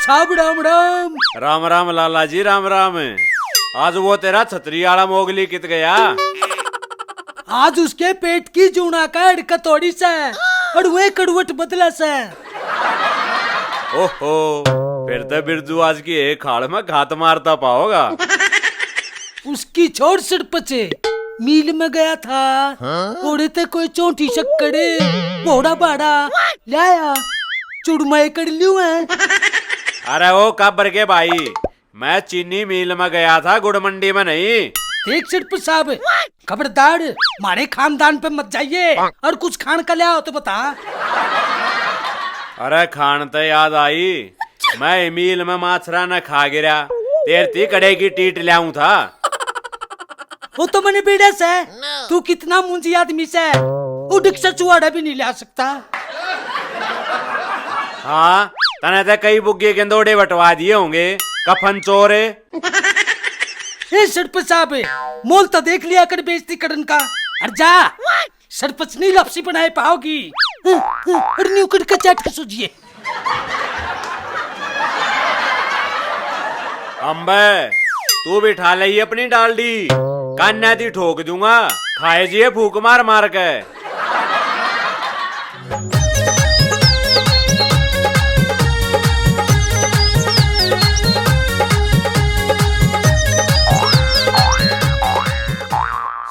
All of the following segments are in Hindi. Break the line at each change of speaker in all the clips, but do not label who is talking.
साहब राम राम।
राम राम लाला जी राम राम। आज वो तेरा छतरी वाला मोगली कित गया?
आज उसके पेट की जूना का अड़का थोड़ी सा और वे कड़वट बदला सा।
ओहो, फिर तो बिरजू आज की एक खाड़ में घात मारता पाओगा।
उसकी छोड़ सड़पचे मील में गया था। ओड़े ते कोई चोटी शक्कड़े घोड़ा बाड़ा लाया चुड़माए कर लियो है।
अरे वो कब्र के भाई, मैं चीनी मिल में गया था, गुड़ मंडी में नहीं।
देख सड़प साहब, खबरदार मारे खानदान पे मत जाइए और कुछ खान का ले आओ तो बता।
अरे खान तो याद आई, मैं मील में माछरा न खा गिरा, तेरती कड़े की टीट लाऊं था।
वो तो मैंने बेड़ा से तू कितना मुंजी आदमी से उड़क से चुआड़ा भी नहीं ला सकता।
हाँ, तने तो कई बुग्गे के दौड़े बटवा दिए होंगे, कफन चोरे।
सरपंच साहब, मोल तो देख लिया कर बेइज्जती करन का। अरे जा, सरपंच नहीं लपसी बनाए पाओगी। और न्यू कट का चाट के सूझिए।
अम्बे, तू बिठा ले अपनी डालडी, कान्या दी ठोक दूंगा, खाए जिए फूक मार मार के।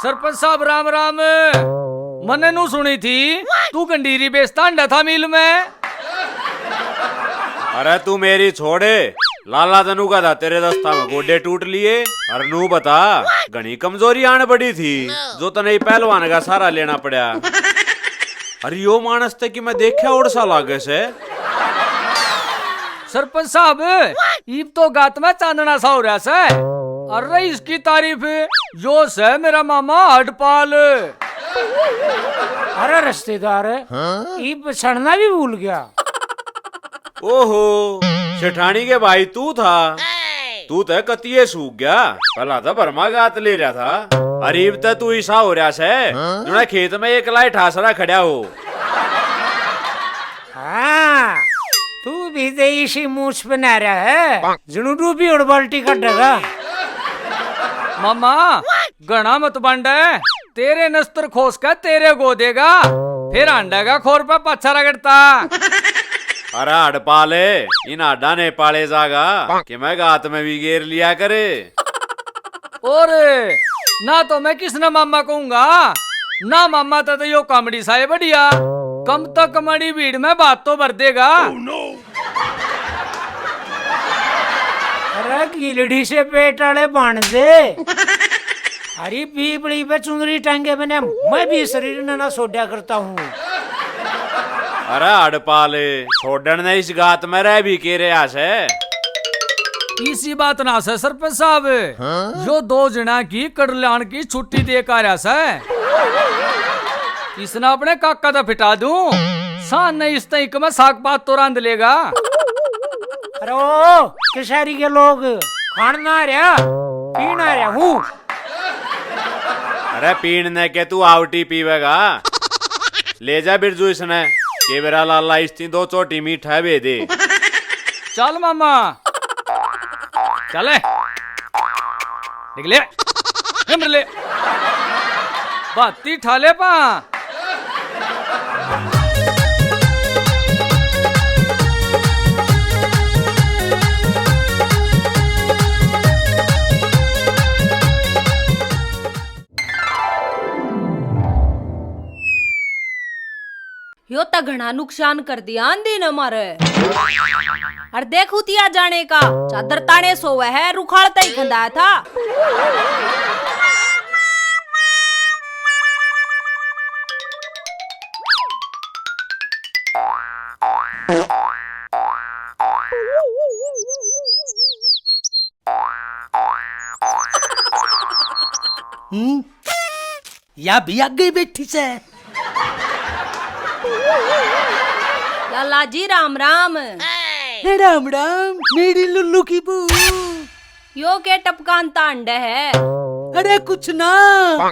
सरपंच साहब राम राम। मने नू सुनी थी तू गंडीरी बेचता अंडा था मिल में।
अरे तू मेरी छोड़े, लाला तनु का था तेरे दस्ता में गोडे टूट लिए। और नू बता, घनी कमजोरी आने पड़ी थी जो तने पहलवान का सारा लेना पड़ा। अरे यो मानस ते कि मैं देखा और सा लागे से।
सरपंच साहब, ईब तो गात में चांदना सा हो रहा से। अरे इसकी तारीफ जो से मेरा मामा हडपाल।
अरे रिश्तेदार ईब सड़ना भी भूल गया।
ओहो, सेठानी के भाई तू था। तू तो कतिये सूख गया, पहला तो बर्मा गात ले रहा था। अरीब तो तू ऐसा हो रहा से जो खेत में एक लाई ठासरा खड़ा हो।
हाँ, तू भी देशी मूछ बना रहा है, जुनूडू भी उड़ बाल्टी का डगा।
मामा गणा मत बांडे, तेरे नस्तर खोस कर तेरे गो देगा, फिर अंडा का खोर पे पच्छा रगड़ता।
अरे हड़पाले, इन आडा ने पाले जागा कि मैं गात में भी घेर लिया करे।
और ना तो मैं किसने मामा कहूंगा, ना मामा तो यो कॉमेडी सा है बढ़िया। कम तो कमड़ी भीड़ में बात तो भर देगा।
अरे गिलड़ी से पेट वाले बांध दे। अरे पीपड़ी पे चुंदरी टांगे बने, मैं भी शरीर न सोडा करता हूँ।
अरे हड़पाले, छोड़न ने इस गात में रह भी के रहा से।
इसी बात ना से सरपंच साहब, जो 2 जना की कड़लान की छुट्टी दे कर आया से। इसने अपने काका तो फिटा दूं, सान ने इस तक में साग पात तो रांध लेगा।
अरे ओ किशारी के लोग खान ना रहा पीन आ रहा हूँ।
अरे पीन ने के तू आवटी पीवेगा, ले जा बिरजू इसने के मेरा लाला इसती 2 चोटी मीठा भे दे।
चल मामा चले, निकले ले बाती ठाले पा।
यो ता घना नुकसान कर दिया आंधी न मारे। और देख उतिया जाने का चादर ताने सोवे है, रुखाड़ता ही खंदाया था।
या भी आ गई बैठी से।
लाला जी राम राम।
राम राम मेरी लुल्लू की बू।
यो के टपकान तांडे है।
अरे कुछ ना,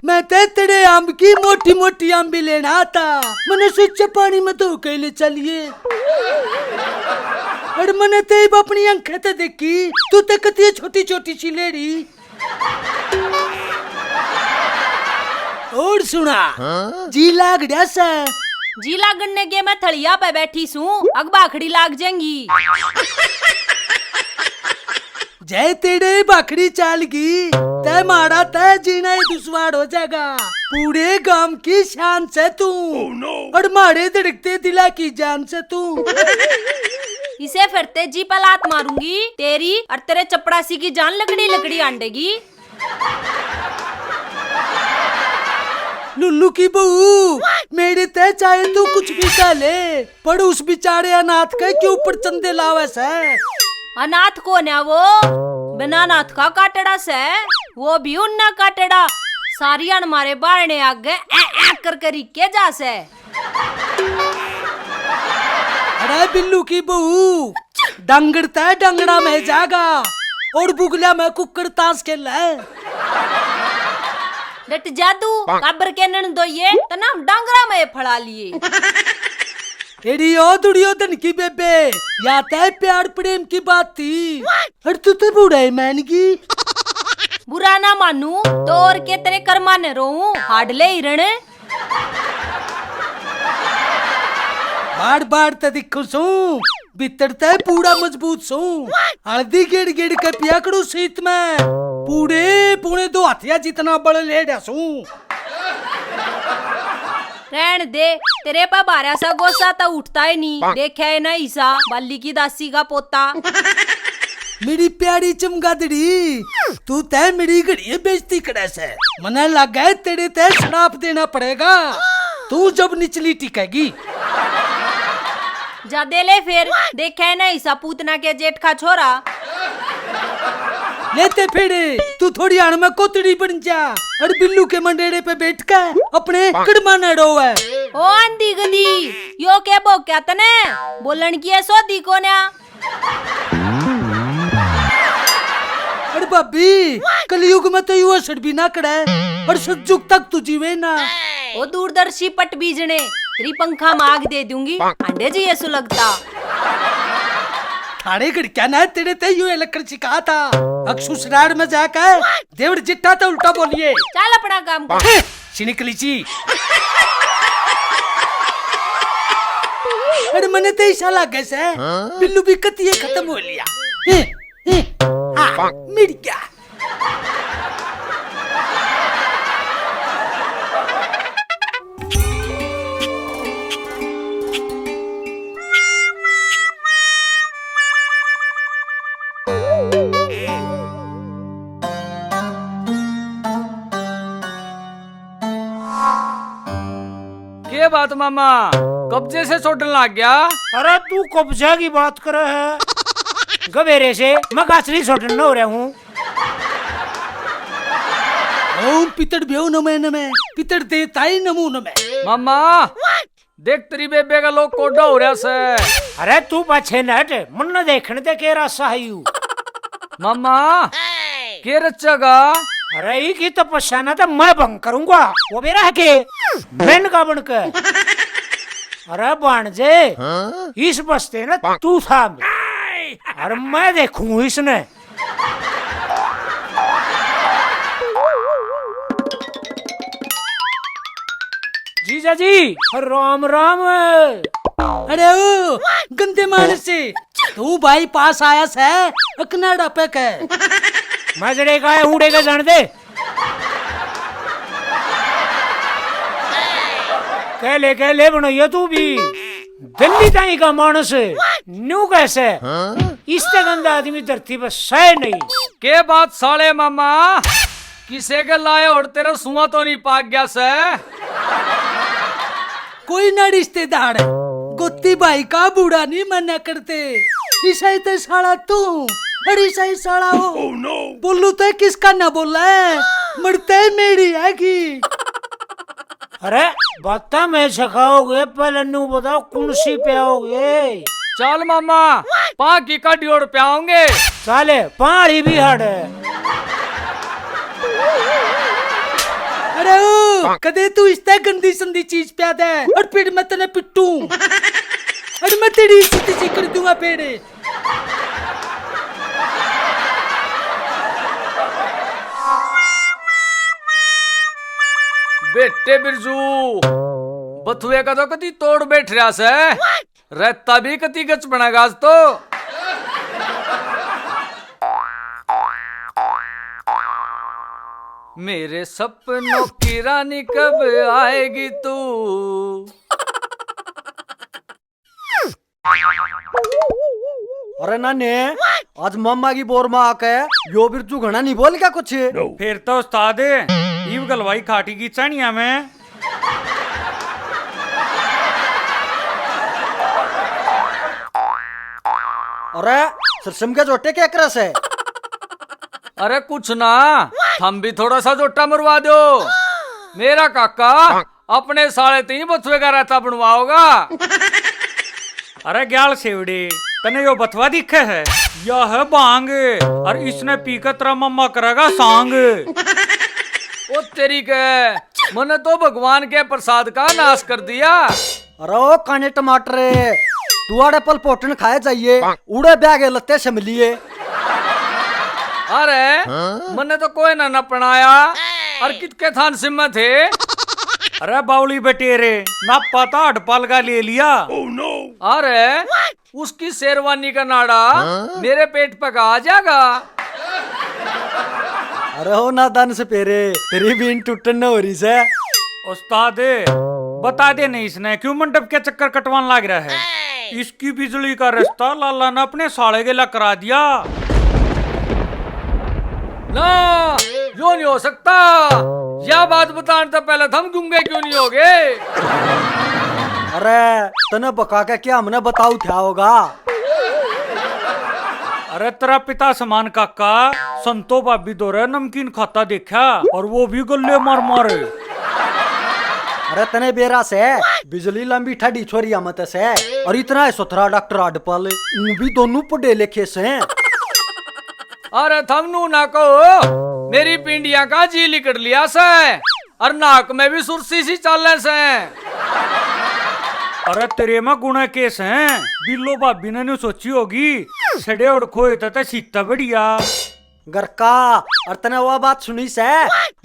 मैं तेरे आम की मोटी मोटी आंबी लेना आता, मैंने स्विच पानी में धो के ले चलिए। अरे मैंने ते अपनी आंखें ते देखी, तू ते कती छोटी छोटी सी लेडी। और सुना जी लाग गया सा।
जी लागने के मैं थड़िया पे बैठी सू, अगबाखड़ी लाग जाएंगी।
जय तेरे बाखड़ी चालगी, तय मारा तय जीना ही दुश्वार हो जाएगा। पूरे गांव की शान से तू, और मारे धड़कते दिला की जान से तू।
इसे फिरते जी पर लात मारूंगी तेरी, और तेरे चपड़ासी की जान लकड़ी लकड़ी आंडेगी।
लुल्लू की बहू, मेरे तय चाहे तू कुछ भी कह ले, पर उस बेचारे अनाथ के क्यों ऊपर चंदे लावस है।
अनाथ कौन है वो? बिना नाथ का काटड़ा से, वो भी उन्ना काटड़ा। सारी हमारे बारने आगे कर करी के जा से।
अरे बिल्लू की बहू, डंगड़ता डंगड़ा में जागा, और बुगला में कुकर ताश खेल है।
डट जादू काबर के नन दो ये तना डांगरा में फड़ा लिए।
एडी ओ दुर्योधन की बेबे, या तय प्यार प्रेम की बात थी, और तू तो बूढ़ा है मैन की।
बुरा ना मानू तो और के तेरे कर्मा ने रोऊं, हाड ले हिरण।
बार बार ते दिखो सू, भीतर ते पूरा मजबूत सू। हल्दी गेड़ गेड़ के पिया करू शीत में, पूरे पौने 2 हाथिया जितना बड़ लेड़ा सू।
रहन दे, तेरे पा बारह सा गोसा तो उठता ही नहीं। देखा है ना ईसा बाली की दासी का पोता।
मेरी प्यारी चमगादड़ी, तू तय मेरी घड़ी बेइज्जती करे से। मने लगा है तेरे तय श्राप देना पड़ेगा, तू जब निचली टिकेगी।
जा दे ले फिर, देखा है ना ईसा पूतना के जेठ का छोरा।
लेते फेड़े, तू थोड़ी आड़ में कोतड़ी बन जा, और बिल्लू के मंडेरे पे बैठ कर अपने कड़मा न रोवे।
ओ आंधी गधी, यो के बो क्या तने बोलन की है सोदी को ना।
अरे भाभी, कलयुग में तो युवा सड़ भी ना करे, और सतयुग तक तू जीवे ना।
ओ दूरदर्शी पट बीजने, तेरी पंखा माग दे दूंगी, अंडे जी ये सुलगता।
थाने क्या ना तेरे ते यू लकड़ सिखा था, अक्सुसरार में जाकर देवड़ जिट्टा तो उल्टा बोलिए।
चल अपना काम कर।
सिनिकली ची। अरे मने ते ऐसा लगा से, बिल्लू भी कतिये खत्म हो लिया। मिट गया।
के बात मामा, कब्जे से छोड़ने लग गया?
अरे तू कब्जा की बात कर है, गवेरे से मैं गाछड़ी छोड़ने हो रहा हूँ।
ओम पितड़ बेव नमे नमे, पितड़ देता ही नमू नमे।
मामा देख तेरी बेबे का लोग कोडा हो रहा से।
अरे तू पाछे नट, मन न देखने दे के रासा है यू।
मामा के रचेगा?
अरे ई की तपस्या ना तो मैं भंग करूंगा, वो मेरा है के मैन का बनकर। अरे बाणजे, इस बस्ते ना तू था, अरे मैं देखूं इसने। जीजा जी राम राम।
अरे ओ गंदे मानस से, तू भाई पास आया से कनाडा पे के।
मजड़े का है ऊड़े का जान दे। कह ले बनोइया तू भी, दिल्ली ताई का मानस न्यू कैसे इससे गंदा आदमी धरती पर सह नहीं।
के बात साले मामा, किसे के लाए और तेरा सुआ तो नहीं पाक गया से?
कोई ना रिश्तेदार है, गोती भाई का बूढ़ा नहीं मना करते। ईसाई तो साला तू, अरे ईसाई साला हो। बोलू तो किसका ना बोला है, मरते मेरी है की।
अरे बता मैं छकाओगे, पहले नू बताओ कौन सी पे आओगे।
चल मामा, पा की कड़ी और पे आओगे।
साले पहाड़ी भी हड़ है।
अरे ओ कदे तू इस गंदी संदी चीज प्या दे, और फिर मैं तेने पिट्टू। अरे मैं तेरी इज्जत सी कर दूंगा पेड़े।
बेटे बिरजू बथुए का तो कति तोड़ बैठ रहा से रहता भी कति गच बनेगा आज तो। मेरे सपनों की रानी कब आएगी तू।
अरे नाने आज मम्मा की बोर में आके यो बिरजू घना नहीं बोल क्या कुछ।
फिर तो उस्ताद ईव गलवाई खाटी की चनिया में।
अरे सरसम के जोटे क्या करस है।
अरे कुछ ना, हम भी थोड़ा सा जोटा मरवा दो। मेरा काका अपने 3.5 बथुए का रायता बनवाओगा।
अरे ग्याल सेवड़े तने यो बथवा दिखे है, यह है बांग और इसने पीकर तेरा मम्मा करेगा सांग।
ओ तेरी के मैंने तो भगवान के प्रसाद का नाश कर दिया।
अरे ओ काने टमाटर तुआड़े पल पोटन खाए चाहिए, उड़े ब्यागे लत्ते समलिए।
अरे मैंने तो कोई ना अपनाया और कितके थान सिम थे।
अरे बावली बटेरे ना पता हटपाल का ले लिया।
अरे उसकी शेरवानी का नाड़ा मेरे पेट पे आ जाएगा।
अरे हो ना दान से पेरे तेरी बीन टूटन न हो रही से।
उस्ताद बता दे नहीं इसने क्यों मंडप के चक्कर कटवान लग रहा है। इसकी बिजली का रास्ता लाला ने अपने साले गेला करा दिया।
ना यो नहीं हो सकता। यह बात बताने तो पहले हम गूंगे क्यों नहीं हो गए।
अरे तने बका के क्या हमने बताऊ क्या होगा।
अरे तेरा पिता समान काका संतो भाभी दौरे नमकीन खाता देखा और वो भी गले मार मारे।
अरे तने बेरा से बिजली लंबी ठडी छोरी मत से और इतना सुथरा डॉक्टर अडपल भी दोनों पढ़े लिखे से।
अरे थमनू ना कहो, मेरी पिंडिया का जी लिकड़ लिया से और नाक में भी सुरसी सी चाले से।
अरे तेरे में गुना केस हैं। बिल्लो भाभी ने सोची होगी सड़े और खोए तो सीता बढ़िया
घर का। और तने वो बात सुनी से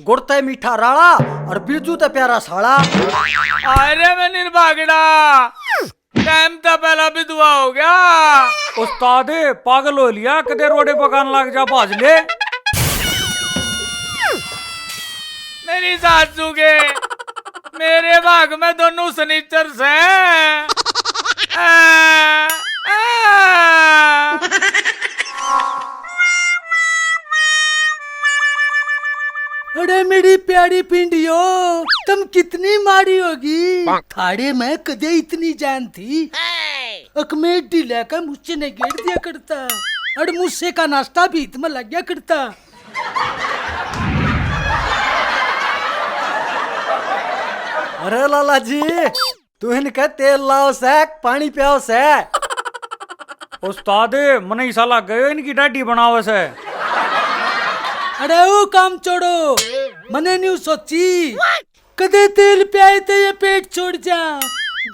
गुड़ते मीठा राड़ा और बिरजू ते प्यारा साड़ा।
अरे मैं निर्भागड़ा टाइम तो पहला भी दुआ हो गया।
उस्ताद पागल हो लिया कदे रोडे पकान लग जा भाज ले।
मेरी सासू के मेरे भाग में दोनों सनीचर से।
अरे मेरी प्यारी पिंडियो तुम कितनी मारी होगी। थाड़े में कदे इतनी जान थी। अकमे ढीला का मुझसे ने गेड़ दिया करता और मुझसे का नाश्ता भी इतना लग गया करता।
अरे लाला जी तू इनके तेल लाओ से पानी पियाओ से।
उस्ताद मने ऐसा लग गयो इनकी डाडी बनावे से।
अरे वो काम छोड़ो, मने न्यू सोची कदे तेल पियाए तो ये पेट छोड़ जा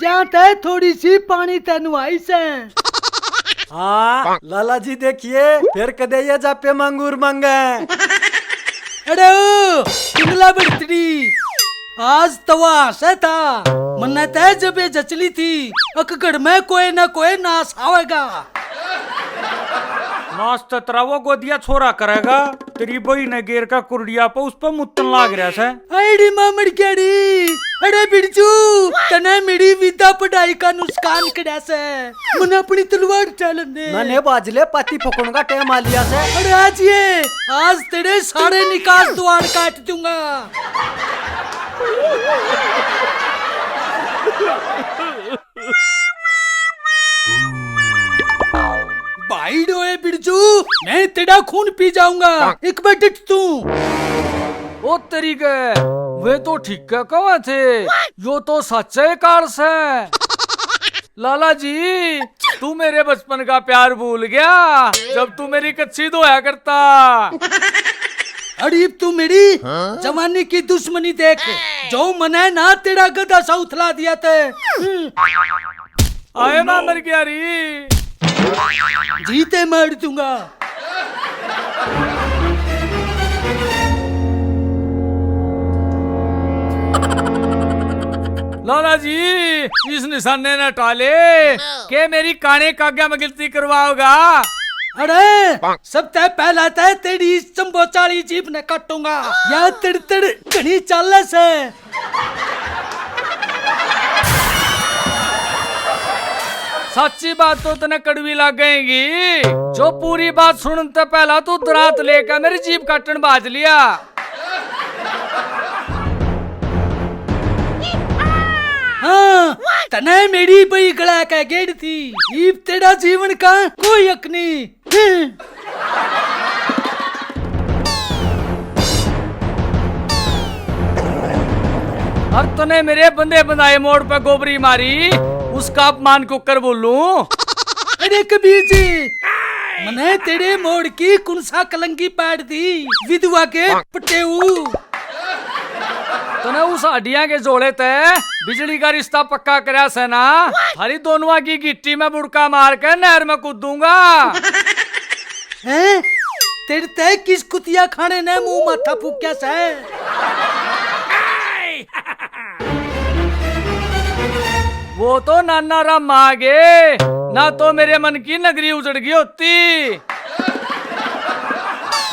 जाता है थोड़ी सी पानी तेनु आई से।
हाँ लाला जी देखिए फिर कदे ये जापे मंगूर मांगे।
अरे ओ पिंगला बड़तड़ी आज तवा हंसा था मन्ना तय जब ये जचली थी अकड़ में कोई ना कोई नाश आवेगा।
नाश्ता तेरा वो गोदिया छोरा करेगा। तेरी बही ने गेर का कुर्डिया पे उस पर मुत्तन लाग रहा से।
अरे मामड़ क्याड़ी अरे बिरजू तने मेरी विद्या पढ़ाई का नुकसान करा से मन अपनी तलवार चलन दे।
मैंने बाजले पाती फकड़ का टाइम आ लिया से।
अरे आज ये आज तेरे सारे निकास द्वार काट दूंगा। भाई डोए बिरजू मैं तेरा खून पी जाऊंगा एक बार डिट तू।
ओ तरीके वे तो ठीक है कहा थे यो तो सच्चे कार से। लाला जी तू मेरे बचपन का प्यार भूल गया जब तू मेरी कच्ची धोया करता।
अरे तू मेरी जवानी की दुश्मनी देख जो मने ना तेरा गधा सा उथला दिया थे।
आए ना मर गया री
जीते मार दूंगा।
लाला जी इस निशाने न टाले के मेरी काने काग्या में गिनती करवाओगा।
अरे सब तय पहला तय तेरी चंबोचाली जीप ने काटूंगा या तड़ तड़ घनी चालस है।
सच्ची बात तो तने कड़वी लगेगी, जो पूरी बात सुनते पहला तू दरात लेकर मेरी जीप काटन बाज लिया।
हाँ तने मेरी बई गला का गेड़ थी, ईब तेरा जीवन का कोई हक नहीं।
और तूने मेरे बंदे बंदाए मोड़ पे गोबरी मारी, उसका अपमान को कर बोलूं?
अरे कबीर जी मने तेरे मोड़ की कुनसा कलंगी पाड़ दी विधवा के पटेऊ।
तूने उस हड्डियां के जोड़े ते बिजली का रिश्ता पक्का करया से ना, हरी दोनों की गिट्टी में बुड़का मार कर नहर में कूदूंगा।
हैं तेरे तय किस कुतिया खाने ने मुंह माथा फूक्या से।
वो तो नाना राम आगे ना तो मेरे मन की नगरी उजड़ गई होती।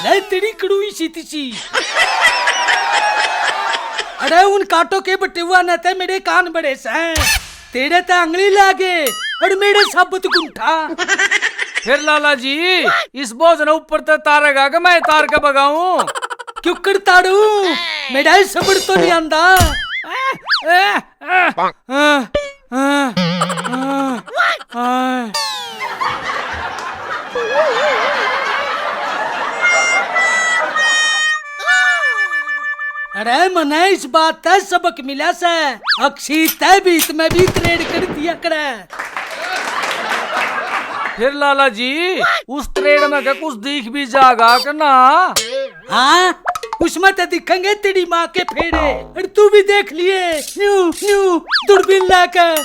ले तेरी कड़ुई सी तिसी। अरे उन कांटों के बटेवा न थे मेरे कान बड़े से, तेरे ते अंगली लागे और मेरे साबुत गुंठा।
फिर लाला जी इस बोझ ने ऊपर ते तारेगा कि मैं तार के बगाऊं?
क्यों कर तारू मेरा सबर तो नहीं आंदा। अरे मने इस बात तय सबक मिला से, अक्षी तय बीत में भी ट्रेड कर दिया करे।
फिर लाला जी उस ट्रेड में क्या कुछ दिख भी जाएगा कि ना?
हाँ उसमें तो दिखेंगे तेरी माँ के फेड़े, और तू भी देख लिए न्यू न्यू दूरबीन लाकर।